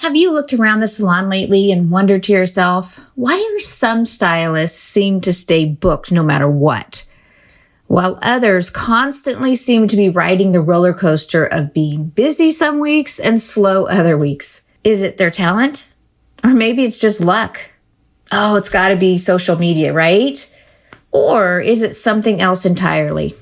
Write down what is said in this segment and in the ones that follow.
Have you looked around the salon lately and wondered to yourself, why do some stylists seem to stay booked no matter what, while others constantly seem to be riding the roller coaster of being busy some weeks and slow other weeks? Is it their talent? Or maybe it's just luck? Oh, it's got to be social media, right? Or is it something else entirely?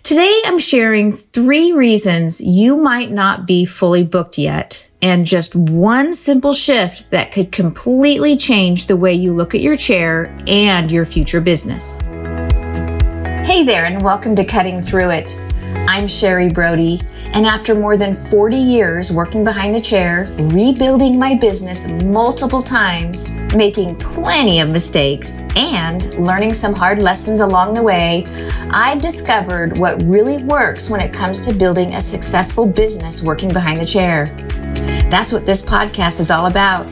Today, I'm sharing 3 reasons you might not be fully booked yet, and just one simple shift that could completely change the way you look at your chair and your future business. Hey there, and welcome to Cutting Through It. I'm Sherry Brody, and after more than 40 years working behind the chair, rebuilding my business multiple times, making plenty of mistakes, and learning some hard lessons along the way, I've discovered what really works when it comes to building a successful business working behind the chair. That's what this podcast is all about.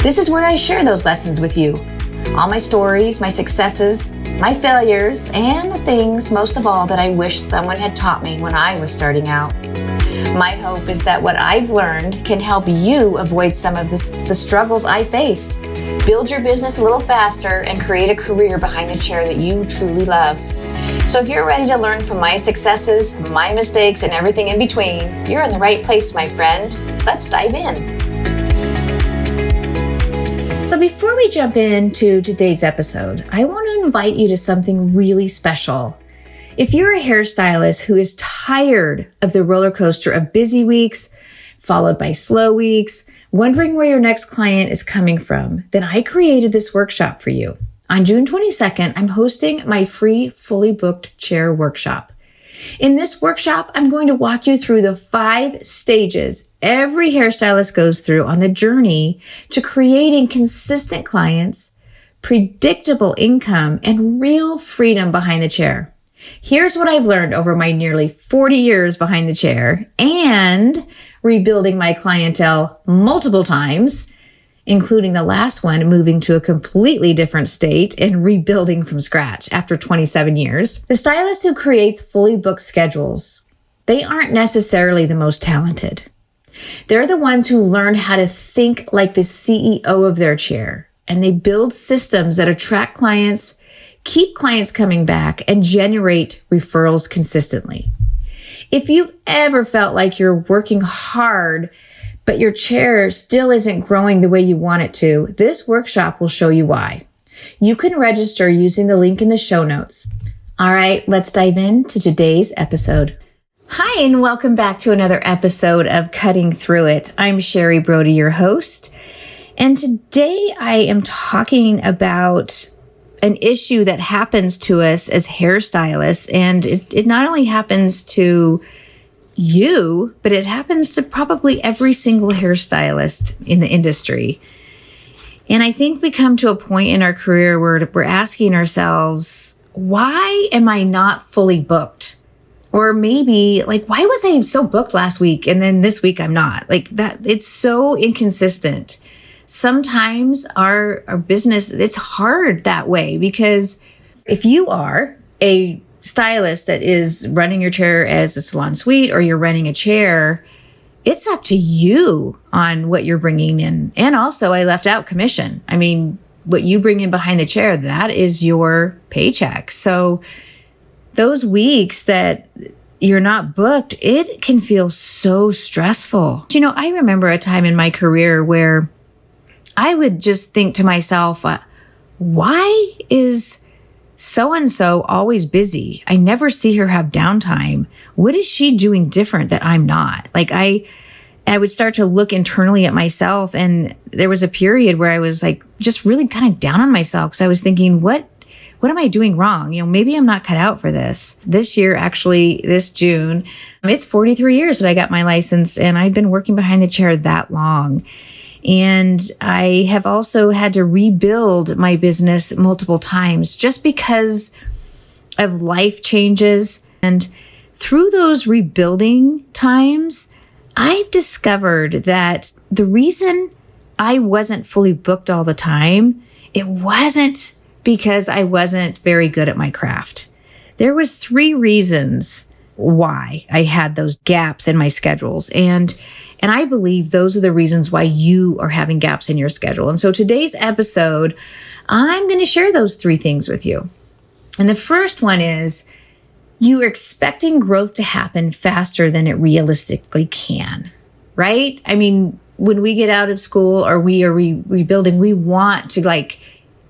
This is where I share those lessons with you. All my stories, my successes, my failures, and the things, most of all, that I wish someone had taught me when I was starting out. My hope is that what I've learned can help you avoid some of the struggles I faced, build your business a little faster, and create a career behind the chair that you truly love. So if you're ready to learn from my successes, my mistakes, and everything in between, you're in the right place, my friend. Let's dive in. So before we jump into today's episode, I want to invite you to something really special. If you're a hairstylist who is tired of the roller coaster of busy weeks, followed by slow weeks, wondering where your next client is coming from, then I created this workshop for you. On June 22nd, I'm hosting my free fully booked chair workshop. In this workshop, I'm going to walk you through the 5 stages every hairstylist goes through on the journey to creating consistent clients, predictable income, and real freedom behind the chair. Here's what I've learned over my nearly 40 years behind the chair and rebuilding my clientele multiple times, including the last one moving to a completely different state and rebuilding from scratch after 27 years. The stylist who creates fully booked schedules, they aren't necessarily the most talented. They're the ones who learn how to think like the CEO of their chair, and they build systems that attract clients, keep clients coming back, and generate referrals consistently. If you've ever felt like you're working hard, but your chair still isn't growing the way you want it to, this workshop will show you why. You can register using the link in the show notes. All right, let's dive into today's episode. Hi, and welcome back to another episode of Cutting Through It. I'm Sherry Brody, your host. And today I am talking about an issue that happens to us as hairstylists. And it not only happens to you, but it happens to probably every single hairstylist in the industry. And I think we come to a point in our career where we're asking ourselves, why am I not fully booked? Or maybe why was I so booked last week and then this week I'm not? It's so inconsistent. Sometimes our business, it's hard that way, because if you are a stylist that is running your chair as a salon suite, or you're running a chair, it's up to you on what you're bringing in. And also, I left out commission. I mean, what you bring in behind the chair, that is your paycheck. So those weeks that you're not booked, it can feel so stressful. I remember a time in my career where I would just think to myself, why is so-and-so always busy? I never see her have downtime. What is she doing different that I'm not? I would start to look internally at myself, and there was a period where I was just really kind of down on myself, because I was thinking, what am I doing wrong? Maybe I'm not cut out for this. This year, actually, this June, it's 43 years that I got my license, and I've been working behind the chair that long. And I have also had to rebuild my business multiple times just because of life changes. And through those rebuilding times, I've discovered that the reason I wasn't fully booked all the time, it wasn't because I wasn't very good at my craft. There was 3 reasons why I had those gaps in my schedules. And I believe those are the reasons why you are having gaps in your schedule. And so today's episode, I'm going to share those 3 things with you. And the first one is you are expecting growth to happen faster than it realistically can, right? I mean, when we get out of school or we are rebuilding, we want to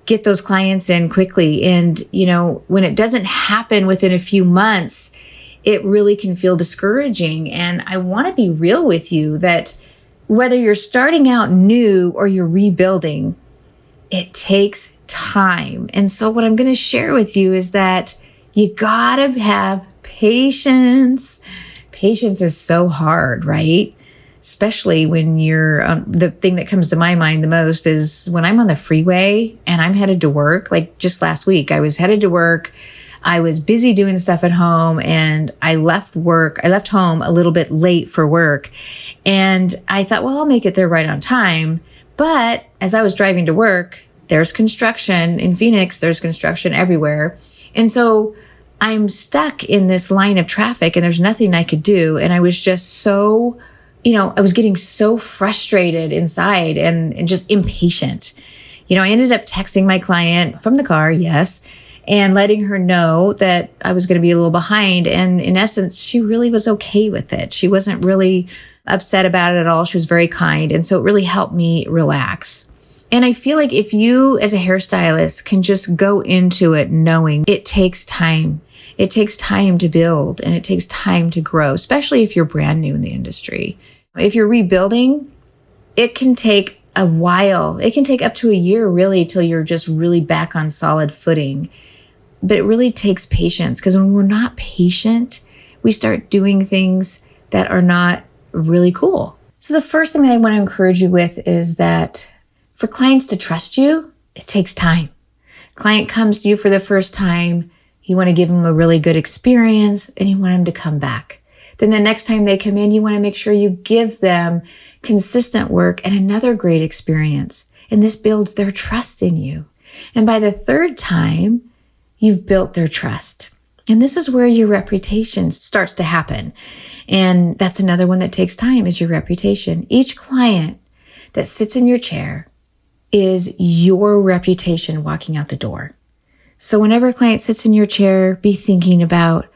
get those clients in quickly. And, when it doesn't happen within a few months, it really can feel discouraging. And I want to be real with you that whether you're starting out new or you're rebuilding, it takes time. And so what I'm going to share with you is that you got to have patience. Patience is so hard, right? Especially when you're, the thing that comes to my mind the most is when I'm on the freeway and I'm headed to work. Like just last week, I was headed to work. I was busy doing stuff at home and I left home a little bit late for work. And I thought, well, I'll make it there right on time. But as I was driving to work, there's construction in Phoenix, there's construction everywhere. And so I'm stuck in this line of traffic and there's nothing I could do. And I was just so, I was getting so frustrated inside and just impatient. I ended up texting my client from the car, yes, and letting her know that I was going to be a little behind. And in essence, she really was okay with it. She wasn't really upset about it at all. She was very kind. And so it really helped me relax. And I feel like if you as a hairstylist can just go into it knowing it takes time. It takes time to build and it takes time to grow, especially if you're brand new in the industry. If you're rebuilding, it can take a while. It can take up to a year really till you're just really back on solid footing. But it really takes patience because when we're not patient, we start doing things that are not really cool. So the first thing that I want to encourage you with is that for clients to trust you, it takes time. Client comes to you for the first time, you want to give them a really good experience and you want them to come back. Then the next time they come in, you want to make sure you give them consistent work and another great experience. And this builds their trust in you. And by the 3rd time, you've built their trust. And this is where your reputation starts to happen. And that's another one that takes time is your reputation. Each client that sits in your chair is your reputation walking out the door. So whenever a client sits in your chair, be thinking about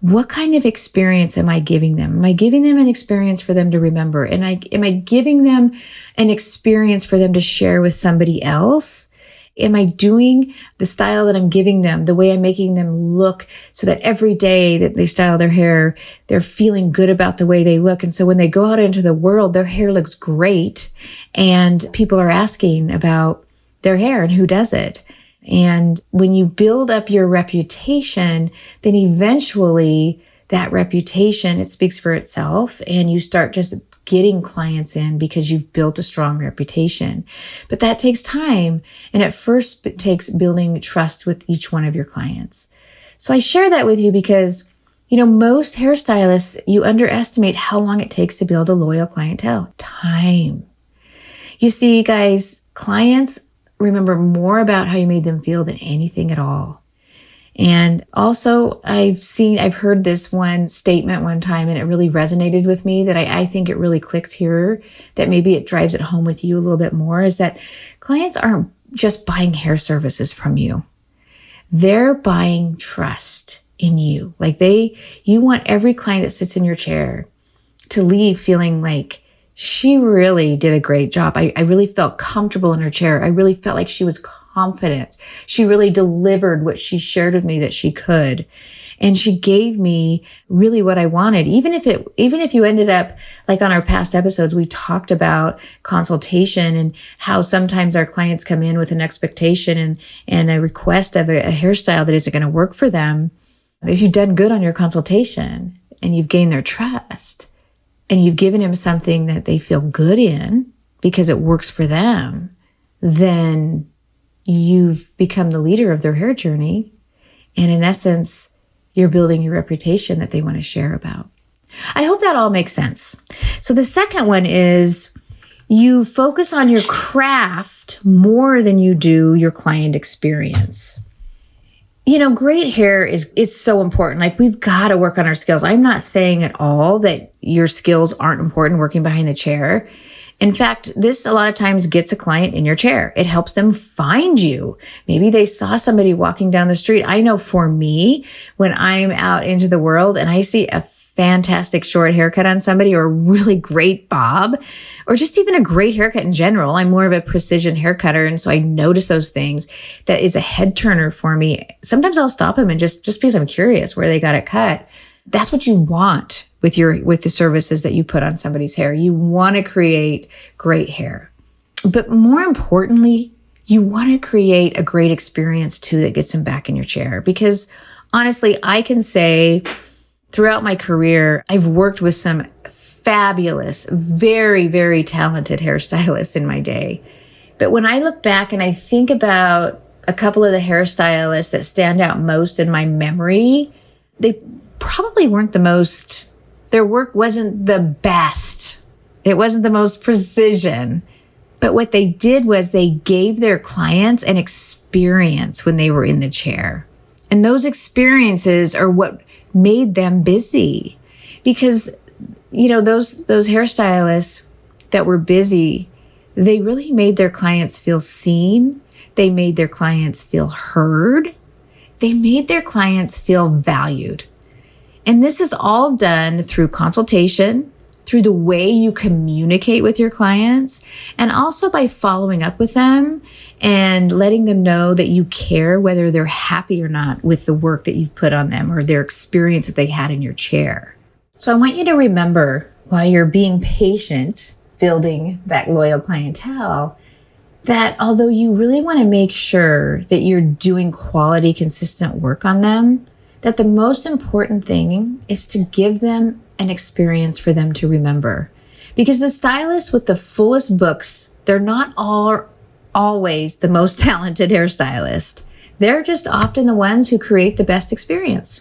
what kind of experience am I giving them? Am I giving them an experience for them to remember? And am I giving them an experience for them to share with somebody else? Am I doing the style that I'm giving them, the way I'm making them look so that every day that they style their hair, they're feeling good about the way they look. And so when they go out into the world, their hair looks great and people are asking about their hair and who does it. And when you build up your reputation, then eventually that reputation, it speaks for itself and you start just getting clients in because you've built a strong reputation. But that takes time. And at first it takes building trust with each one of your clients. So I share that with you because, most hairstylists, you underestimate how long it takes to build a loyal clientele. Time. You see, guys, clients remember more about how you made them feel than anything at all. And also I've heard this one statement one time and it really resonated with me that I think it really clicks here, that maybe it drives it home with you a little bit more, is that clients aren't just buying hair services from you. They're buying trust in you. You want every client that sits in your chair to leave feeling like she really did a great job. I really felt comfortable in her chair. I really felt like she was confident. She really delivered what she shared with me that she could. And she gave me really what I wanted. Even if you ended up, like on our past episodes, we talked about consultation and how sometimes our clients come in with an expectation and a request of a hairstyle that isn't going to work for them. If you've done good on your consultation and you've gained their trust, and you've given them something that they feel good in because it works for them, then you've become the leader of their hair journey. And in essence, you're building your reputation that they want to share about. I hope that all makes sense. So the second one is you focus on your craft more than you do your client experience. Great hair it's so important. Like, we've got to work on our skills. I'm not saying at all that your skills aren't important working behind the chair. In fact, this a lot of times gets a client in your chair. It helps them find you. Maybe they saw somebody walking down the street. I know for me, when I'm out into the world and I see a fantastic short haircut on somebody, or a really great bob, or just even a great haircut in general. I'm more of a precision hair cutter, and so I notice those things. That is a head turner for me. Sometimes I'll stop them and just because I'm curious where they got it cut. That's what you want with the services that you put on somebody's hair. You want to create great hair. But more importantly, you want to create a great experience too that gets them back in your chair. Because honestly, I can say throughout my career, I've worked with some fabulous, very, very talented hairstylists in my day. But when I look back and I think about a couple of the hairstylists that stand out most in my memory, they probably weren't their work wasn't the best. It wasn't the most precision. But what they did was they gave their clients an experience when they were in the chair. And those experiences are what made them busy. Because, those hairstylists that were busy, they really made their clients feel seen. They made their clients feel heard. They made their clients feel valued. And this is all done through consultation, through the way you communicate with your clients, and also by following up with them and letting them know that you care whether they're happy or not with the work that you've put on them or their experience that they had in your chair. So I want you to remember, while you're being patient, building that loyal clientele, that although you really want to make sure that you're doing quality, consistent work on them, that the most important thing is to give them an experience for them to remember. Because the stylists with the fullest books, they're not always the most talented hairstylist. They're just often the ones who create the best experience.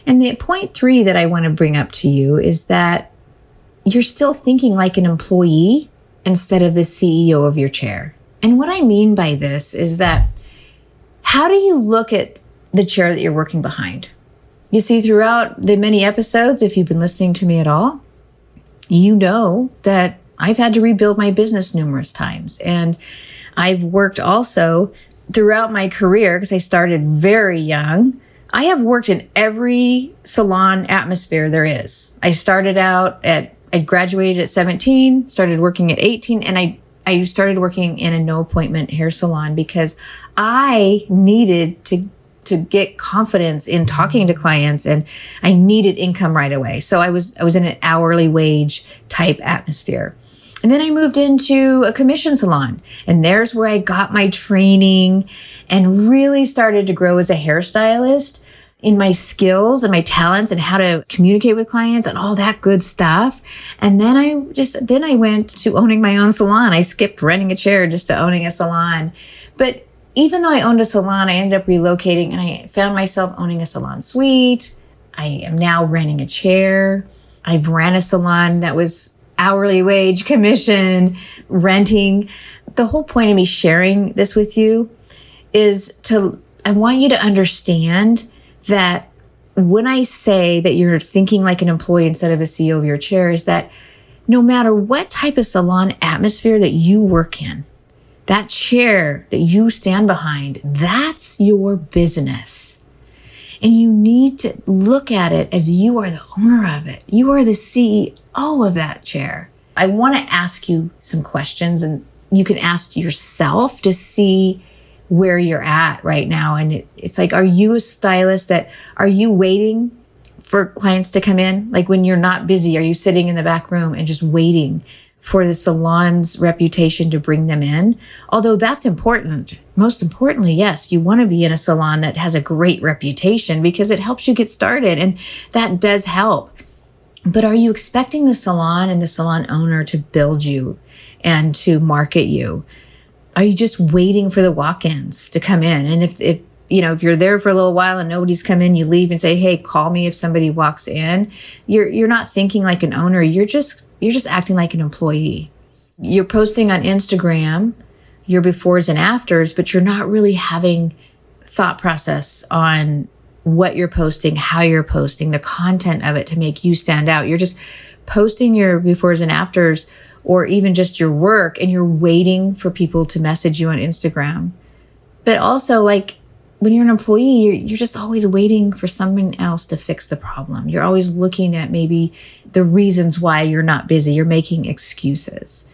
And the point 3 that I want to bring up to you is that you're still thinking like an employee instead of the CEO of your chair. And what I mean by this is that, how do you look at the chair that you're working behind? You see, throughout the many episodes, if you've been listening to me at all, you know that I've had to rebuild my business numerous times. And I've worked also throughout my career, because I started very young. I have worked in every salon atmosphere there is. I graduated at 17, started working at 18, and I started working in a no appointment hair salon because I needed to get confidence in talking to clients, and I needed income right away. So I was in an hourly wage type atmosphere. And then I moved into a commission salon, and there's where I got my training and really started to grow as a hairstylist in my skills and my talents and how to communicate with clients and all that good stuff. And then I went to owning my own salon. I skipped renting a chair just to owning a salon. But even though I owned a salon, I ended up relocating, and I found myself owning a salon suite. I am now renting a chair. I've ran a salon that was hourly wage, commission, renting. The whole point of me sharing this with you is I want you to understand that when I say that you're thinking like an employee instead of a CEO of your chair, is that no matter what type of salon atmosphere that you work in, that chair that you stand behind, that's your business. And you need to look at it as you are the owner of it. You are the CEO of that chair. I want to ask you some questions, and you can ask yourself to see where you're at right now. And it's like, are you a stylist are you waiting for clients to come in? Like, when you're not busy, are you sitting in the back room and just waiting for the salon's reputation to bring them in? Although that's important. Most importantly, yes, you want to be in a salon that has a great reputation because it helps you get started, and that does help. But are you expecting the salon and the salon owner to build you and to market you? Are you just waiting for the walk-ins to come in? And if you're there for a little while and nobody's come in, you leave and say, hey, call me if somebody walks in. You're not thinking like an owner. You're just acting like an employee. You're posting on Instagram your befores and afters, but you're not really having thought process on what you're posting, how you're posting, the content of it to make you stand out. You're just posting your befores and afters, or even just your work, and you're waiting for people to message you on Instagram. But also, like, when you're an employee, you're just always waiting for someone else to fix the problem. You're always looking at maybe the reasons why you're not busy. You're making excuses.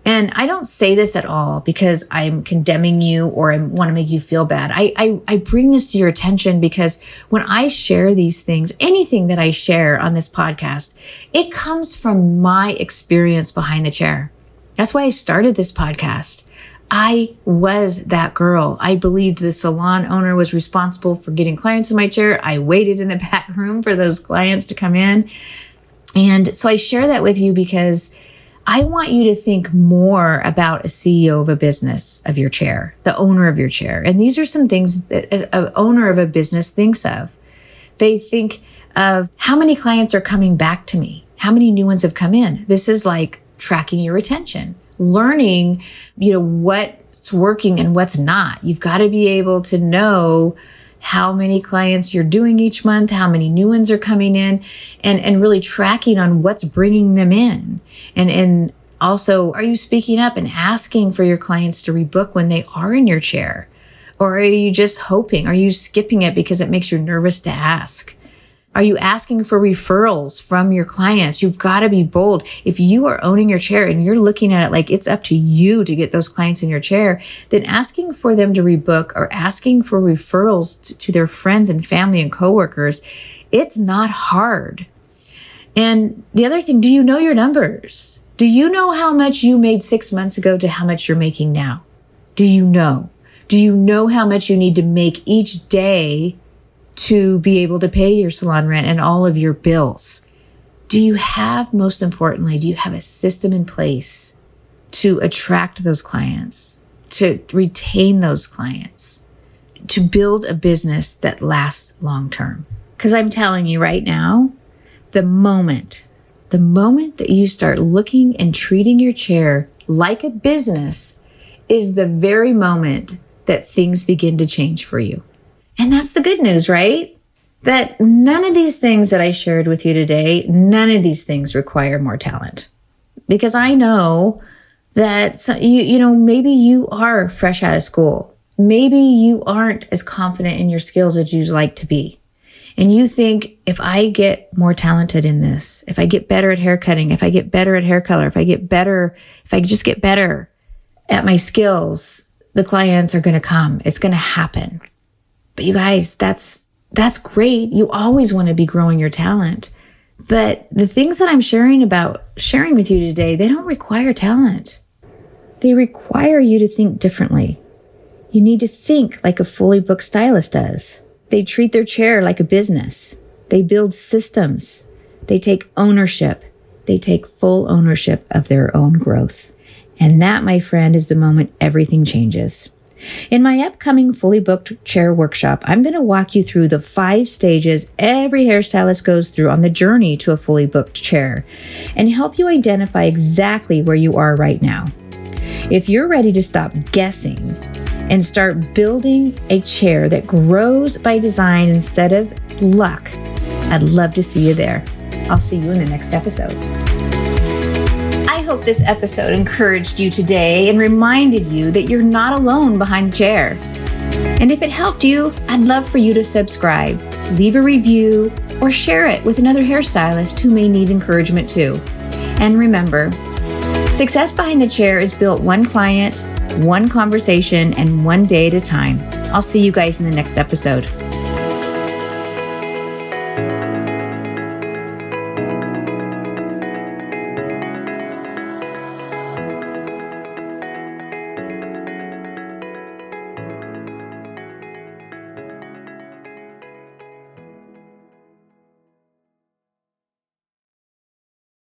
And I don't say this at all because I'm condemning you or I want to make you feel bad. I bring this to your attention because when I share these things, anything that I share on this podcast, it comes from my experience behind the chair. That's why I started this podcast. I was that girl. I believed the salon owner was responsible for getting clients in my chair. I waited in the back room for those clients to come in. And so I share that with you because I want you to think more about a CEO of a business, of your chair, the owner of your chair. And these are some things that an owner of a business thinks of. They think of how many clients are coming back to me? How many new ones have come in? This is like tracking your retention, learning, what's working and what's not. You've got to be able to know how many clients you're doing each month, how many new ones are coming in, and really tracking on what's bringing them in. And also, are you speaking up and asking for your clients to rebook when they are in your chair? Or are you just hoping? Are you skipping it because it makes you nervous to ask? Are you asking for referrals from your clients? You've got to be bold. If you are owning your chair and you're looking at it like it's up to you to get those clients in your chair, then asking for them to rebook or asking for referrals to their friends and family and coworkers, it's not hard. And the other thing, do you know your numbers? Do you know how much you made 6 months ago to how much you're making now? Do you know? Do you know how much you need to make each day to be able to pay your salon rent and all of your bills? Most importantly, do you have a system in place to attract those clients, to retain those clients, to build a business that lasts long term? Because I'm telling you right now, the moment that you start looking and treating your chair like a business is the very moment that things begin to change for you. And that's the good news, right? That none of these things that I shared with you today, none of these things require more talent. Because I know that, maybe you are fresh out of school. Maybe you aren't as confident in your skills as you'd like to be. And you think, if I get more talented in this, if I get better at hair cutting, if I get better at hair color, if I just get better at my skills, the clients are going to come. It's going to happen. But you guys, that's great. You always want to be growing your talent. But the things that I'm sharing with you today, they don't require talent. They require you to think differently. You need to think like a fully booked stylist does. They treat their chair like a business. They build systems. They take ownership. They take full ownership of their own growth. And that, my friend, is the moment everything changes. In my upcoming fully booked chair workshop, I'm going to walk you through the 5 stages every hairstylist goes through on the journey to a fully booked chair and help you identify exactly where you are right now. If you're ready to stop guessing and start building a chair that grows by design instead of luck, I'd love to see you there. I'll see you in the next episode. I hope this episode encouraged you today and reminded you that you're not alone behind the chair. And if it helped you, I'd love for you to subscribe, leave a review, or share it with another hairstylist who may need encouragement too. And remember, success behind the chair is built one client, one conversation, and one day at a time. I'll see you guys in the next episode.